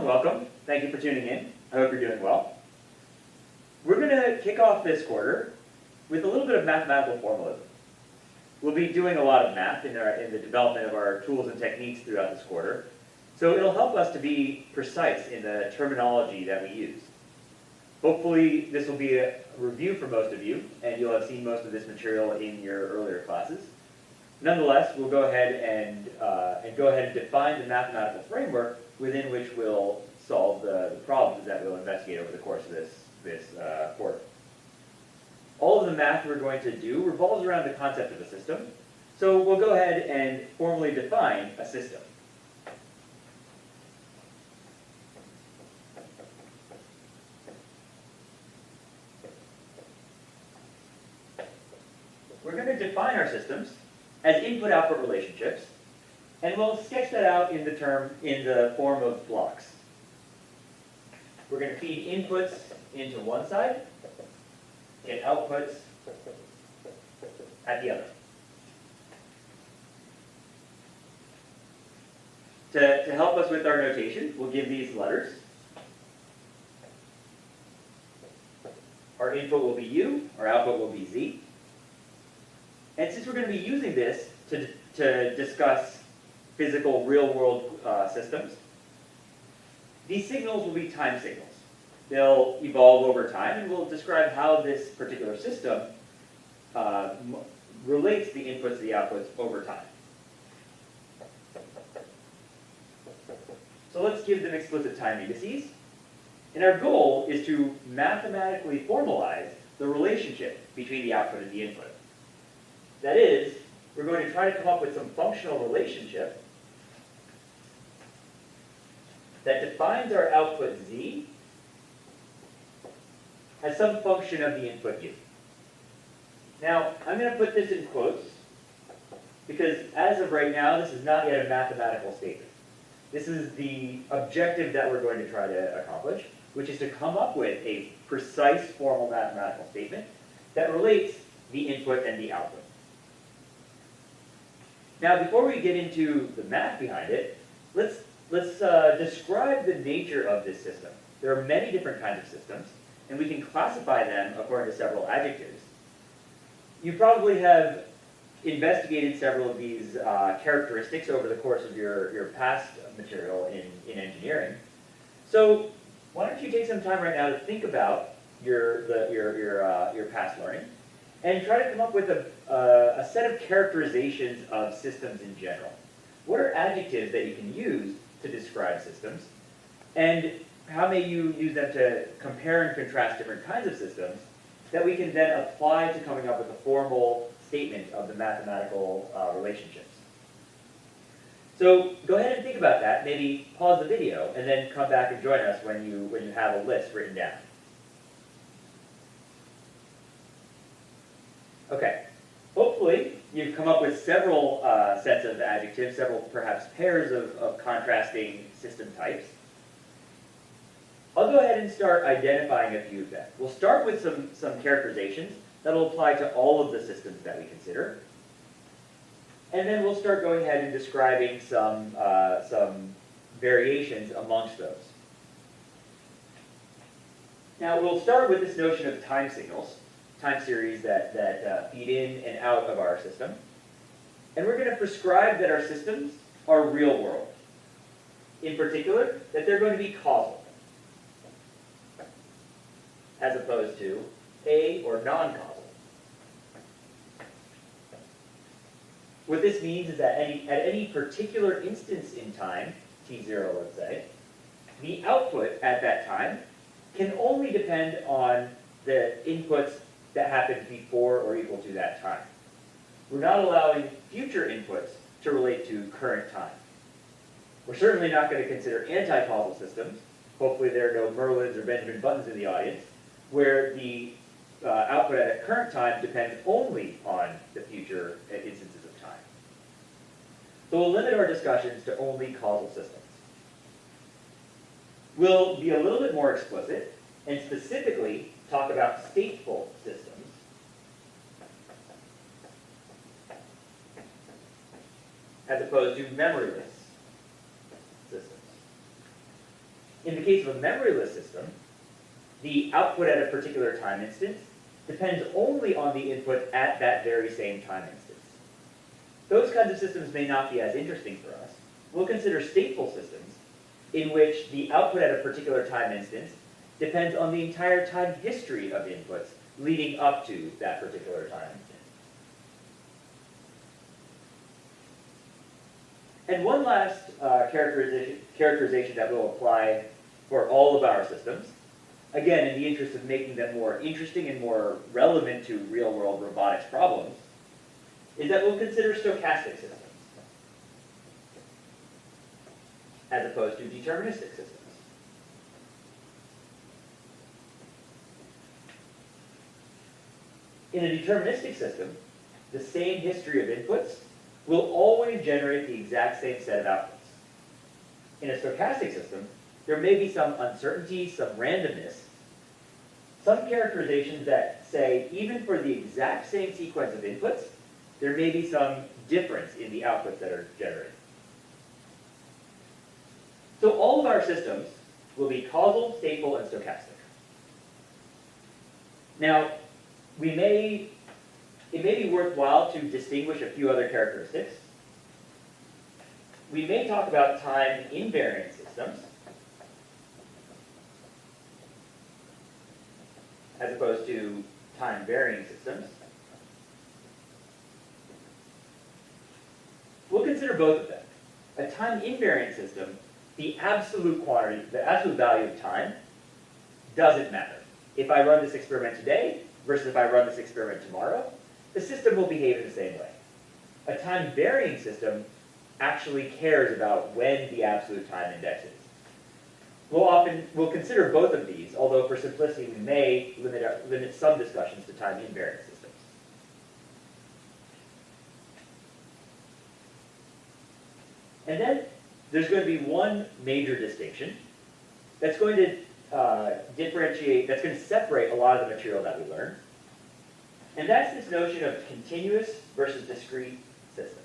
and welcome. Thank you for tuning in. I hope you're doing well. We're going to kick off this quarter with a little bit of mathematical formalism. We'll be doing a lot of math in the development of our tools and techniques throughout this quarter, so it'll help us to be precise in the terminology that we use. Hopefully this will be a review for most of you, and you'll have seen most of this material in your earlier classes. Nonetheless, we'll go ahead and define the mathematical framework within which we'll solve the problems that we'll investigate over the course of this quarter. All of the math we're going to do revolves around the concept of a system, so we'll go ahead and formally define a system. We're going to define our systems as input-output relationships, and we'll sketch that out in the form of blocks. We're going to feed inputs into one side, get outputs at the other. To help us with our notation, we'll give these letters. Our input will be U, our output will be Z. And since we're going to be using this to discuss physical, real-world systems, these signals will be time signals. They'll evolve over time, and we'll describe how this particular system relates the inputs to the outputs over time. So let's give them explicit time indices. And our goal is to mathematically formalize the relationship between the output and the input. That is, we're going to try to come up with some functional relationship that defines our output Z as some function of the input U. Now, I'm going to put this in quotes because as of right now, this is not yet a mathematical statement. This is the objective that we're going to try to accomplish, which is to come up with a precise formal mathematical statement that relates the input and the output. Now, before we get into the math behind it, let's describe the nature of this system. There are many different kinds of systems, and we can classify them according to several adjectives. You probably have investigated several of these characteristics over the course of your past material in engineering. So why don't you take some time right now to think about your past learning, and try to come up with a set of characterizations of systems in general. What are adjectives that you can use to describe systems? And how may you use them to compare and contrast different kinds of systems that we can then apply to coming up with a formal statement of the mathematical relationships? So go ahead and think about that. Maybe pause the video and then come back and join us when you have a list written down. Okay, hopefully you've come up with several sets of adjectives, several perhaps pairs of contrasting system types. I'll go ahead and start identifying a few of them. We'll start with some characterizations that will apply to all of the systems that we consider. And then we'll start going ahead and describing some variations amongst those. Now we'll start with this notion of time signals. Time series that feed in and out of our system. And we're going to prescribe that our systems are real world. In particular, that they're going to be causal, as opposed to a or non-causal. What this means is that at any particular instance in time, t0 let's say, the output at that time can only depend on the inputs that happened before or equal to that time. We're not allowing future inputs to relate to current time. We're certainly not going to consider anti-causal systems. Hopefully there are no Merlins or Benjamin Buttons in the audience, where the output at a current time depends only on the future instances of time. So we'll limit our discussions to only causal systems. We'll be a little bit more explicit and specifically talk about stateful systems. As opposed to memoryless systems. In the case of a memoryless system, the output at a particular time instance depends only on the input at that very same time instance. Those kinds of systems may not be as interesting for us. We'll consider stateful systems in which the output at a particular time instance depends on the entire time history of inputs leading up to that particular time instance. And one last characterization that will apply for all of our systems, again, in the interest of making them more interesting and more relevant to real-world robotics problems, is that we'll consider stochastic systems as opposed to deterministic systems. In a deterministic system, the same history of inputs will always generate the exact same set of outputs. In a stochastic system, there may be some uncertainty, some randomness, some characterizations that say even for the exact same sequence of inputs, there may be some difference in the outputs that are generated. So all of our systems will be causal, stateful, and stochastic. Now, it may be worthwhile to distinguish a few other characteristics. We may talk about time invariant systems as opposed to time varying systems. We'll consider both of them. A time invariant system, the absolute quantity, the absolute value of time doesn't matter. If I run this experiment today versus if I run this experiment tomorrow, the system will behave in the same way. A time varying system actually cares about when the absolute time index is. We'll consider both of these, although for simplicity we may limit some discussions to time invariant systems. And then there's going to be one major distinction that's going to differentiate, that's going to separate a lot of the material that we learn. And that's this notion of continuous versus discrete systems.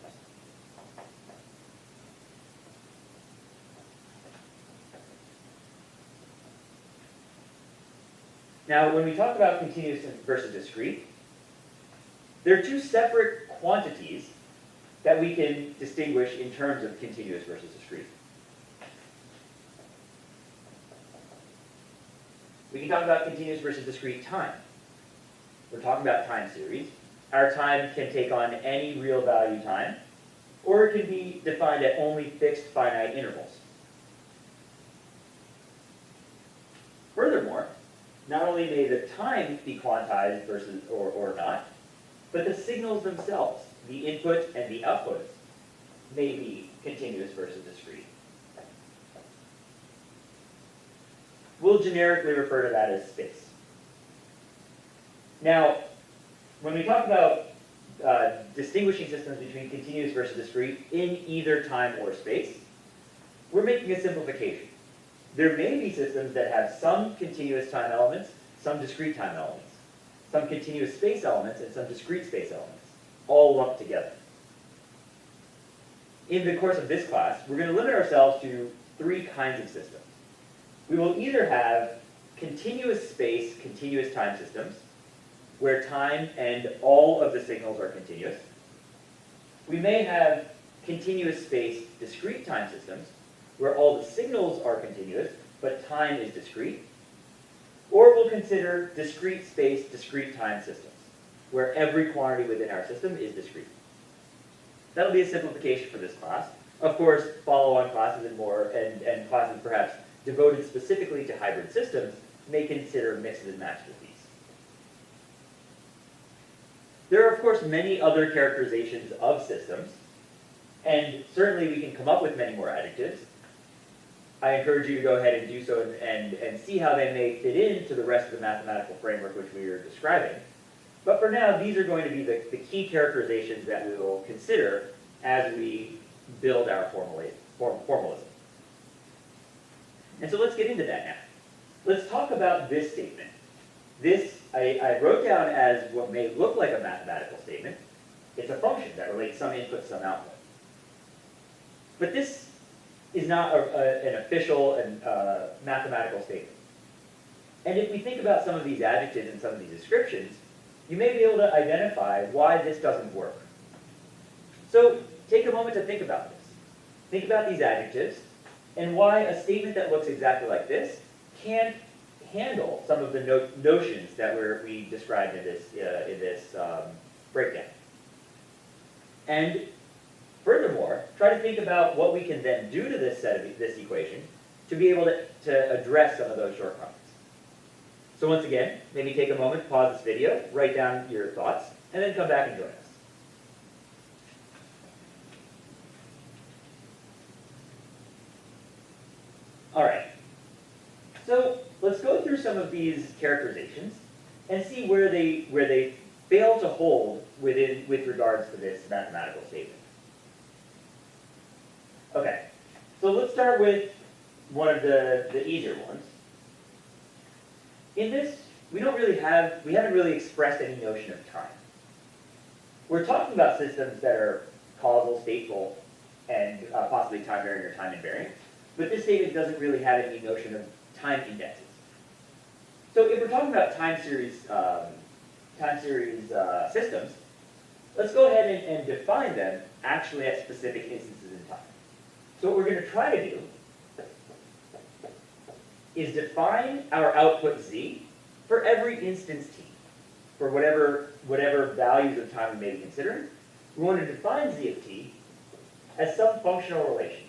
Now, when we talk about continuous versus discrete, there are two separate quantities that we can distinguish in terms of continuous versus discrete. We can talk about continuous versus discrete time. We're talking about time series. Our time can take on any real value time, or it can be defined at only fixed finite intervals. Furthermore, not only may the time be quantized versus or not, but the signals themselves, the input and the output, may be continuous versus discrete. We'll generically refer to that as space. Now, when we talk about distinguishing systems between continuous versus discrete in either time or space, we're making a simplification. There may be systems that have some continuous time elements, some discrete time elements, some continuous space elements, and some discrete space elements, all lumped together. In the course of this class, we're going to limit ourselves to three kinds of systems. We will either have continuous space, continuous time systems, where time and all of the signals are continuous. We may have continuous space, discrete time systems, where all the signals are continuous, but time is discrete. Or we'll consider discrete space, discrete time systems, where every quantity within our system is discrete. That'll be a simplification for this class. Of course, follow-on classes and classes perhaps devoted specifically to hybrid systems may consider mixes and matches of these. There are, of course, many other characterizations of systems, and certainly we can come up with many more adjectives. I encourage you to go ahead and do so and see how they may fit into the rest of the mathematical framework which we are describing. But for now, these are going to be the key characterizations that we will consider as we build our formalism. And so let's get into that now. Let's talk about this statement. This I wrote down as what may look like a mathematical statement. It's a function that relates some input to some output. But this is not an official and mathematical statement. And if we think about some of these adjectives and some of these descriptions, you may be able to identify why this doesn't work. So take a moment to think about this. Think about these adjectives and why a statement that looks exactly like this can't handle some of the notions that we described in this breakdown. And furthermore, try to think about what we can then do to this equation to be able to address some of those shortcomings. So once again, maybe take a moment, pause this video, write down your thoughts, and then come back and join us. All right. So let's go through some of these characterizations and see where they fail to hold with regards to this mathematical statement. Okay. So let's start with one of the easier ones. In this, we haven't really expressed any notion of time. We're talking about systems that are causal, stateful, and possibly time varying or time invariant, but this statement doesn't really have any notion of time indexes. So if we're talking about time series systems, let's go ahead and define them actually at specific instances in time. So what we're going to try to do is define our output z for every instance t, for whatever values of time we may be considering. We want to define z of t as some functional relationship.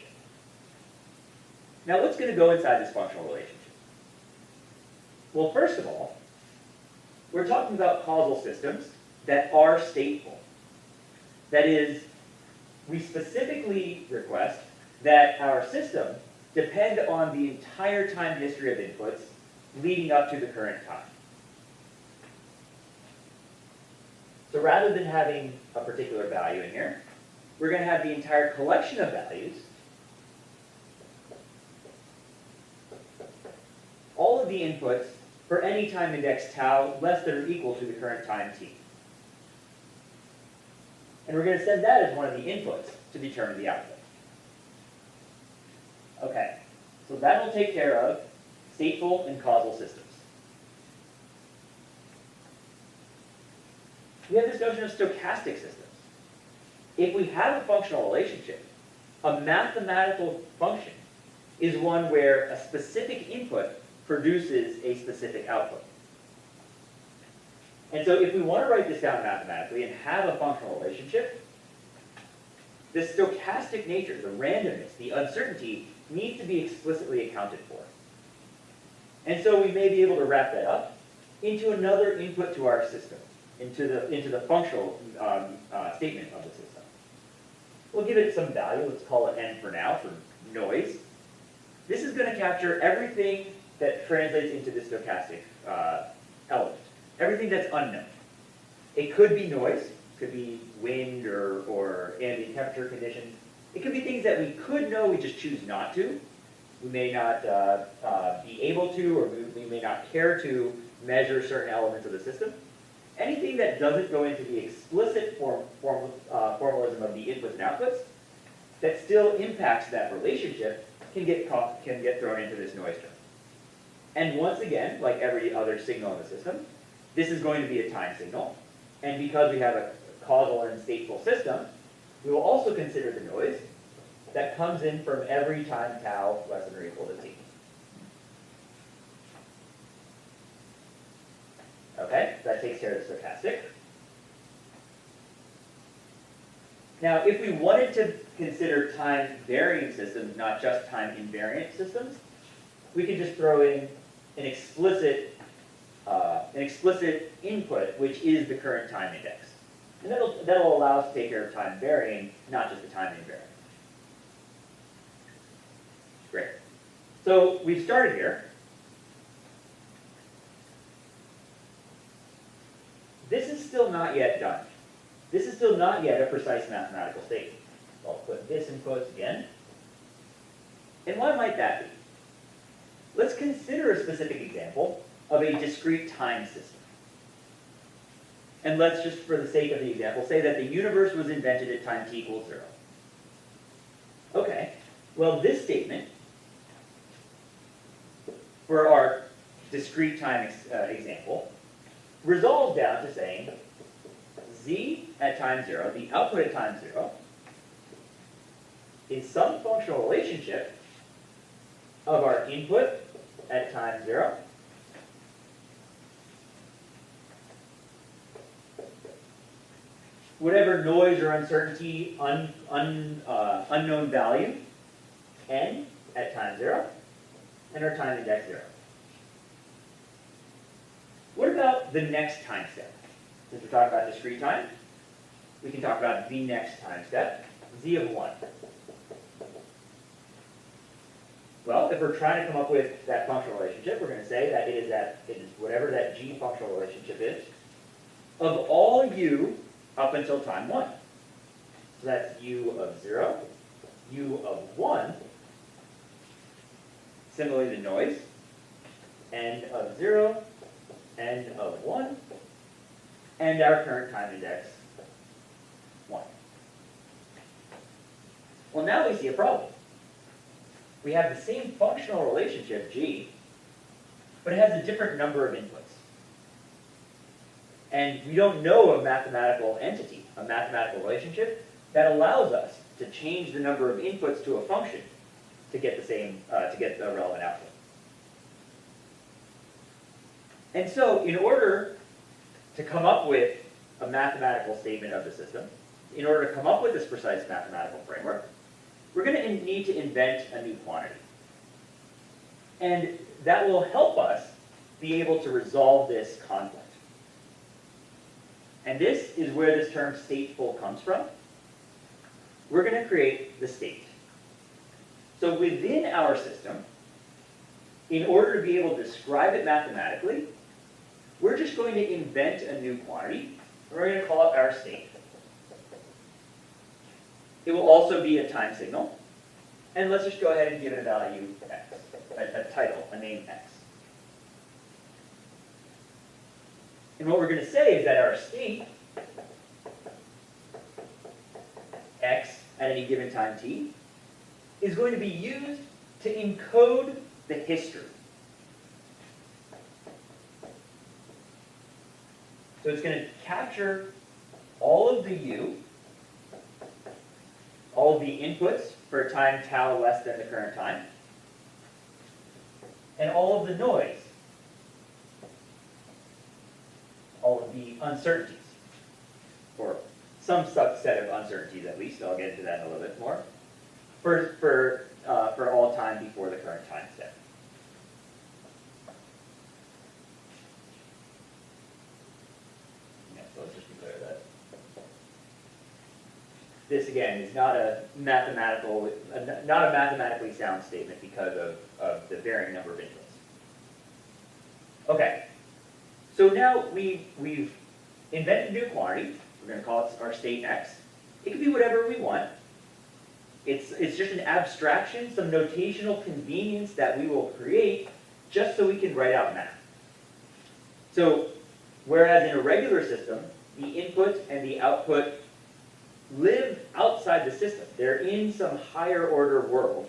Now what's going to go inside this functional relationship? Well, first of all, we're talking about causal systems that are stateful. That is, we specifically request that our system depend on the entire time history of inputs leading up to the current time. So rather than having a particular value in here, we're going to have the entire collection of values, all of the inputs for any time index tau less than or equal to the current time t. And we're going to send that as one of the inputs to determine the output. Okay, so that will take care of stateful and causal systems. We have this notion of stochastic systems. If we have a functional relationship, a mathematical function is one where a specific input produces a specific output. And so if we want to write this down mathematically and have a functional relationship, the stochastic nature, the randomness, the uncertainty needs to be explicitly accounted for. And so we may be able to wrap that up into another input to our system, into the functional statement of the system. We'll give it some value. Let's call it n for now, for noise. This is going to capture everything that translates into the stochastic element, everything that's unknown. It could be noise, it could be wind or ambient temperature conditions. It could be things that we could know, we just choose not to. We may not be able to, or we may not care to measure certain elements of the system. Anything that doesn't go into the explicit formalism of the inputs and outputs that still impacts that relationship can get thrown into this noise term. And once again, like every other signal in the system, this is going to be a time signal. And because we have a causal and stateful system, we will also consider the noise that comes in from every time tau less than or equal to t. Okay, that takes care of the stochastic. Now, if we wanted to consider time varying systems, not just time invariant systems, we could just throw in an explicit input, which is the current time index. And that'll allow us to take care of time varying, not just the time invariant. Great. So we've started here. This is still not yet done. This is still not yet a precise mathematical statement. I'll put this in quotes again. And why might that be? Let's consider a specific example of a discrete time system. And let's just, for the sake of the example, say that the universe was invented at time t equals 0. Okay, Well, this statement, for our discrete time example, resolves down to saying z at time 0, the output at time 0, is some functional relationship of our input at time 0 whatever noise or uncertainty, unknown value, n at time 0, and our time index 0. What about the next time step? Since we're talking about discrete time, we can talk about the next time step, z of 1. Well, if we're trying to come up with that functional relationship, we're going to say that it is whatever that g functional relationship is, of all u up until time 1. So that's u of 0, u of 1, similarly the noise, n of 0, n of 1, and our current time index, 1. Well, now we see a problem. We have the same functional relationship, g, but it has a different number of inputs. And we don't know a mathematical entity, a mathematical relationship, that allows us to change the number of inputs to a function to get the relevant output. And so, in order to come up with a mathematical statement of the system, in order to come up with this precise mathematical framework, we're going to need to invent a new quantity. And that will help us be able to resolve this conflict. And this is where this term stateful comes from. We're going to create the state. So within our system, in order to be able to describe it mathematically, we're just going to invent a new quantity. We're going to call it our state. It will also be a time signal. And let's just go ahead and give it a value x, a title, a name x. And what we're going to say is that our state, x at any given time t, is going to be used to encode the history. So it's going to capture all of the u, all of the inputs for a time tau less than the current time, and all of the noise, all of the uncertainties, or some subset of uncertainties at least. I'll get into that in a little bit more, for all time before the current time step. Yeah, so let's just declare that. This again is not a mathematically sound statement because of the varying number of inputs. Okay, so now we've invented a new quantity. We're going to call it our state x. It can be whatever we want. It's just an abstraction, some notational convenience that we will create just so we can write out math. So whereas in a regular system, the input and the output live outside the system, they're in some higher order world,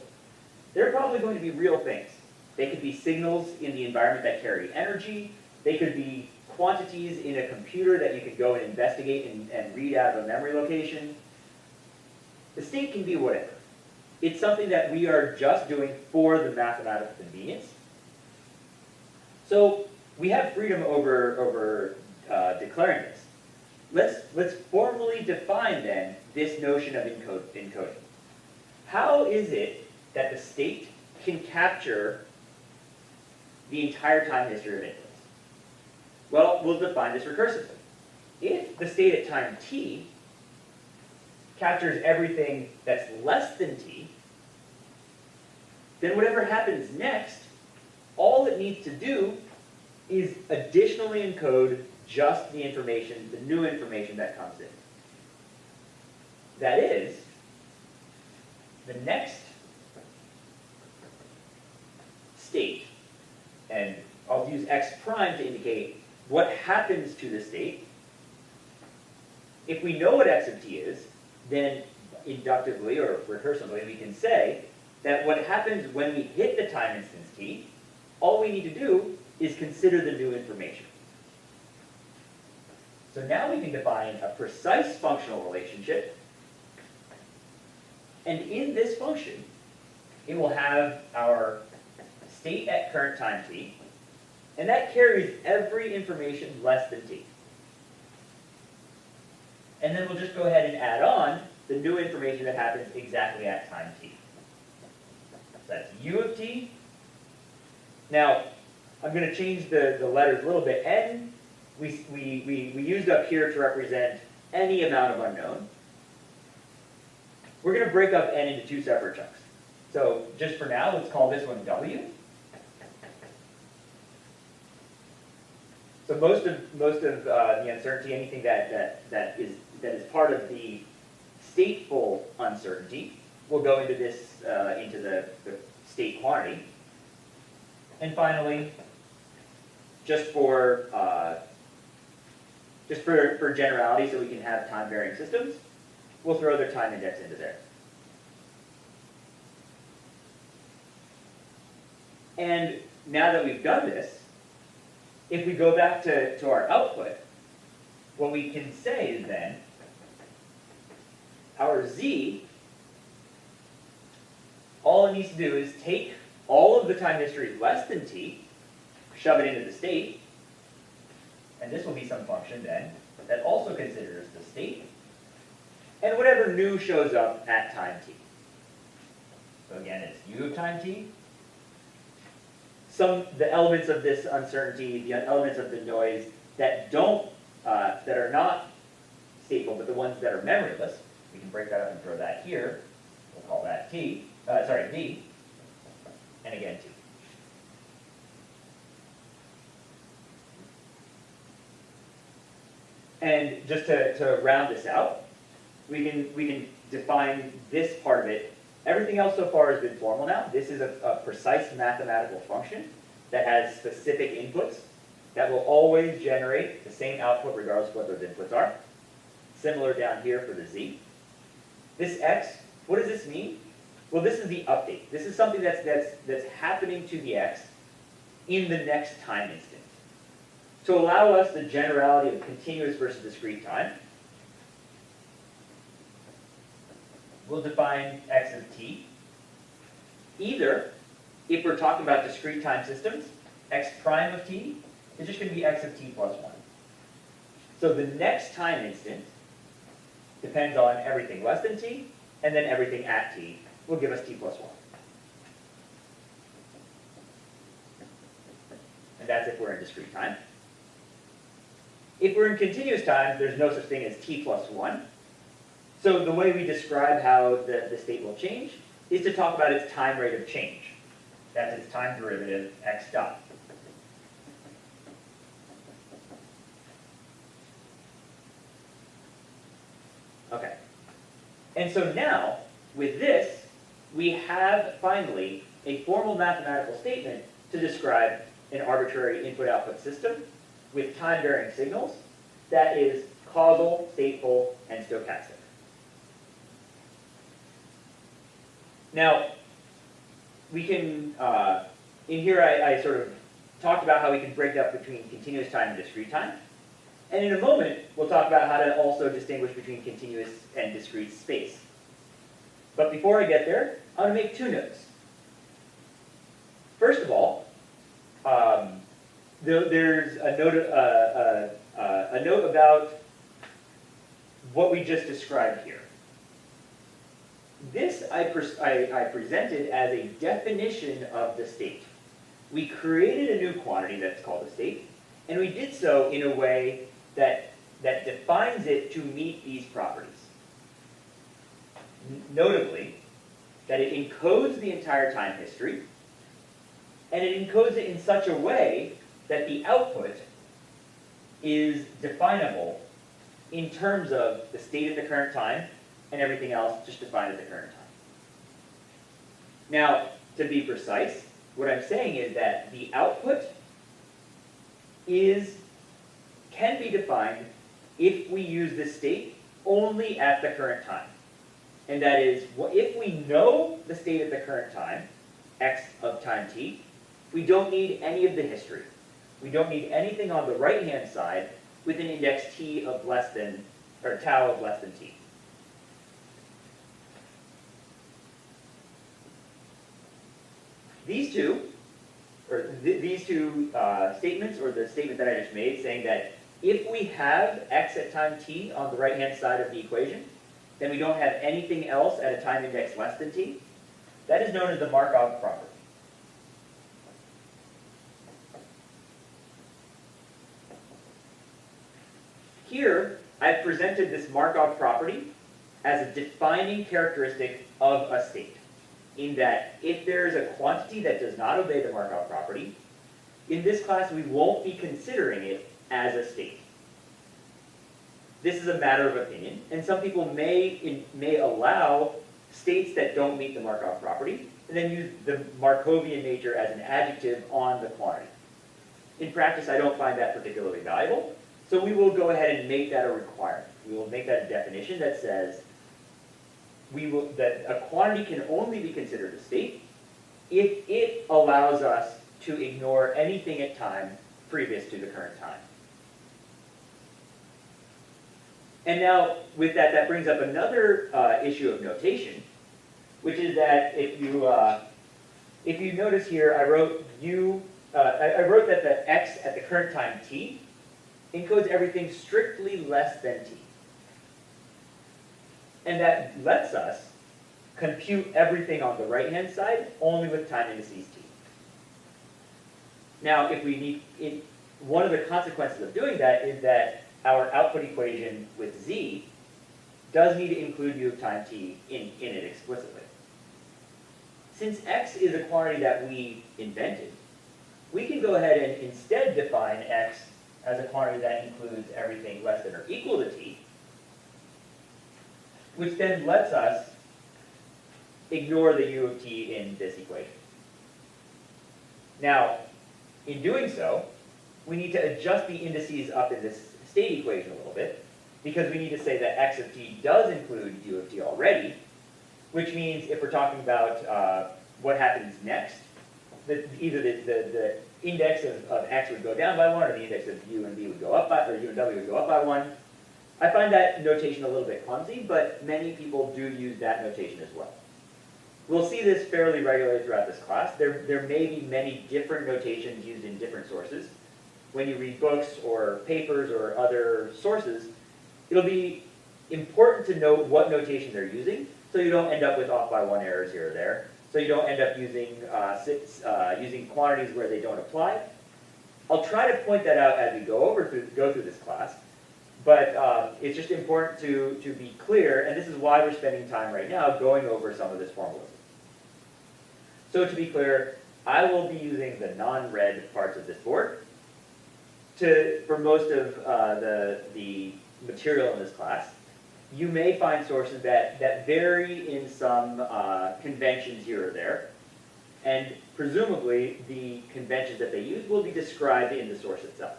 they're probably going to be real things. They could be signals in the environment that carry energy. They could be quantities in a computer that you could go and investigate and read out of a memory location. The state can be whatever. It's something that we are just doing for the mathematical convenience. So we have freedom over declaring this. Let's formally define then this notion of encoding. How is it that the state can capture the entire time history of inputs? Well, we'll define this recursively. If the state at time t captures everything that's less than t, then whatever happens next, all it needs to do is additionally encode just the information, the new information that comes in. That is, the next state, and I'll use x prime to indicate what happens to the state. If we know what x of t is, then inductively or recursively we can say that what happens when we hit the time instance t, all we need to do is consider the new information. So now we can define a precise functional relationship, and in this function, it will have our state at current time t, and that carries every information less than t. And then we'll just go ahead and add on the new information that happens exactly at time t. So that's u of t. Now, I'm going to change the letters a little bit. N, we used up here to represent any amount of unknown. We're going to break up n into two separate chunks. So just for now, let's call this one w. So most of the uncertainty, anything that is part of the stateful uncertainty, will go into this into the state quantity. And finally, just for generality, so we can have time-varying systems, we'll throw their time index into there. And now that we've done this, if we go back to our output, what we can say is then, our z, all it needs to do is take all of the time history less than t, shove it into the state, and this will be some function then that also considers the state, and whatever new shows up at time t. So again, it's u of time t. The elements of this uncertainty, the elements of the noise that are not stateful, but the ones that are memoryless, we can break that up and throw that here. We'll call that v, and again t. And just to round this out, we can define this part of it. Everything else so far has been formal now. This is a precise mathematical function that has specific inputs that will always generate the same output regardless of what those inputs are. Similar down here for the z. This x, what does this mean? Well, this is the update. This is something that's happening to the x in the next time instant. To allow us the generality of continuous versus discrete time, we'll define x as t. Either, if we're talking about discrete time systems, x prime of t is just going to be x of t plus 1. So the next time instant depends on everything less than t, and then everything at t will give us t plus 1. And that's if we're in discrete time. If we're in continuous time, there's no such thing as t plus 1. So the way we describe how the state will change is to talk about its time rate of change. That's its time derivative, x dot. Okay. And so now, with this, we have finally a formal mathematical statement to describe an arbitrary input-output system with time-varying signals that is causal, stateful, and stochastic. Now, we can, in here I sort of talked about how we can break up between continuous time and discrete time. And in a moment, we'll talk about how to also distinguish between continuous and discrete space. But before I get there, I want to make two notes. First of all, there's a note about what we just described here. This I presented as a definition of the state. We created a new quantity that's called a state, and we did so in a way that defines it to meet these properties. Notably, that it encodes the entire time history, and it encodes it in such a way that the output is definable in terms of the state at the current time and everything else just defined at the current time. Now, to be precise, what I'm saying is that the output can be defined if we use this state only at the current time. And that is, if we know the state at the current time, x of time t, we don't need any of the history. We don't need anything on the right-hand side with an index t of less than, or tau of less than t. These two, statements, or the statement that I just made, saying that if we have x at time t on the right-hand side of the equation, then we don't have anything else at a time index less than t, that is known as the Markov property. Here, I've presented this Markov property as a defining characteristic of a state, in that if there is a quantity that does not obey the Markov property, in this class we won't be considering it as a state. This is a matter of opinion, and some people may allow states that don't meet the Markov property, and then use the Markovian nature as an adjective on the quantity. In practice, I don't find that particularly valuable, so we will go ahead and make that a requirement. We will make that a definition that says that a quantity can only be considered a state if it allows us to ignore anything at time previous to the current time. And now, with that, that brings up another issue of notation, which is that if you notice here, I wrote that the x at the current time t encodes everything strictly less than t. And that lets us compute everything on the right-hand side only with time indices t. Now, one of the consequences of doing that is that our output equation with z does need to include u of time t in it explicitly. Since x is a quantity that we invented, we can go ahead and instead define x as a quantity that includes everything less than or equal to t, which then lets us ignore the u of t in this equation. Now, in doing so, we need to adjust the indices up in this state equation a little bit, because we need to say that x of t does include u of t already, which means if we're talking about what happens next, that either the index of x would go down by 1, or the index of u and v would go up by, or u and w would go up by 1. I find that notation a little bit clumsy, but many people do use that notation as well. We'll see this fairly regularly throughout this class. There may be many different notations used in different sources. When you read books or papers or other sources, it'll be important to know what notation they're using, so you don't end up with off by 1 errors here or there. So you don't end up using using quantities where they don't apply. I'll try to point that out as we go through this class, but it's just important to be clear, and this is why we're spending time right now going over some of this formalism. So to be clear, I will be using the non-red parts of this board for most of the material in this class. You may find sources that vary in some conventions here or there, and presumably the conventions that they use will be described in the source itself.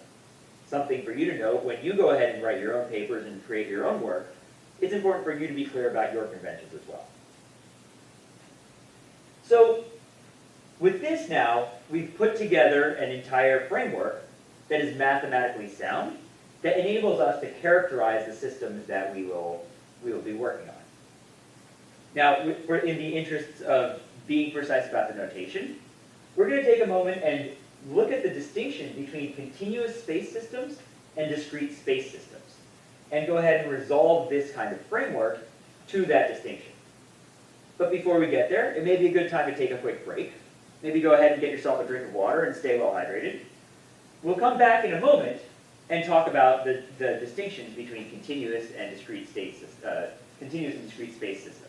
Something for you to know when you go ahead and write your own papers and create your own work. It's important for you to be clear about your conventions as well. So with this now, we've put together an entire framework that is mathematically sound, that enables us to characterize the systems that we will be working on. Now, in the interests of being precise about the notation, we're going to take a moment and look at the distinction between continuous space systems and discrete space systems, and go ahead and resolve this kind of framework to that distinction. But before we get there, it may be a good time to take a quick break. Maybe go ahead and get yourself a drink of water and stay well hydrated. We'll come back in a moment and talk about the distinctions between continuous and discrete space systems.